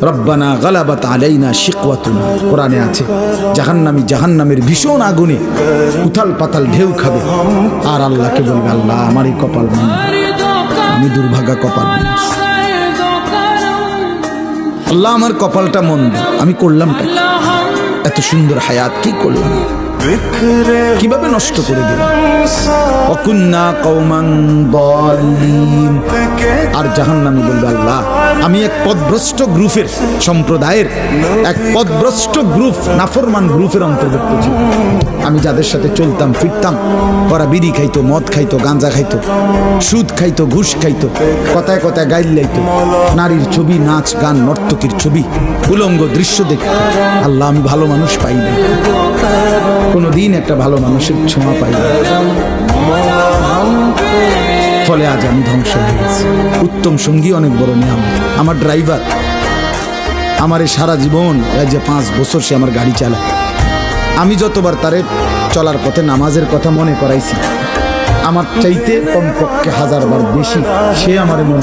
রব্বানা গালাবাত আলাইনা শিকওয়াতুনা, কোরআনে আছে। জাহান্নামী জাহান্নামের ভীষণ আগুনে উথাল পাতাল ঢেউ খাবে, আর আল্লাহকে বলবে, আল্লাহ আমার এই কপাল মন্দ, আমি দুর্ভাগা কপাল মানুষ, আল্লাহ আমার কপালটা মন্দ, আমি করলামটা কি? এত সুন্দর হায়াত কি করলাম, কিভাবে নষ্ট করে দিলাম। ওয়াকুন্না কওমান দাল্লিন। আর জাহান্নামী বলবে, আল্লাহ আমি এক পথভ্রষ্ট গ্রুপের, সম্প্রদায়ের এক পথভ্রষ্ট গ্রুপ, নাফরমান গ্রুপের অন্তর্ভুক্ত ছিল। আমি যাদের সাথে চলতাম ফিরতাম, ওরা বিড়ি খাইতো, মদ খাইতো, গাঁজা খাইতো, সুদ খাইতো, ঘুষ খাইতো, কথায় কথায় গাইল লাইতো, নারীর ছবি, নাচ গান, নর্তকীর ছবি, উলঙ্গ দৃশ্য দেখতো। আল্লাহ আমি ভালো মানুষ পাই না, কোনোদিন একটা ভালো মানুষের ছোঁয়া পাই না, ফলে আজ আমি ধ্বংস হয়ে গেছি। উত্তম সঙ্গী অনেক বড় নিয়ামত। আমার ড্রাইভার আমার এই সারা জীবন, যে 5 বছর সে আমার গাড়ি চালায়, আমি যতবার তারে চলার পথে নামাজের কথা মনে করাইছি, আমার চাইতে কমপক্ষে 1000 বার বেশি সে আমার মনে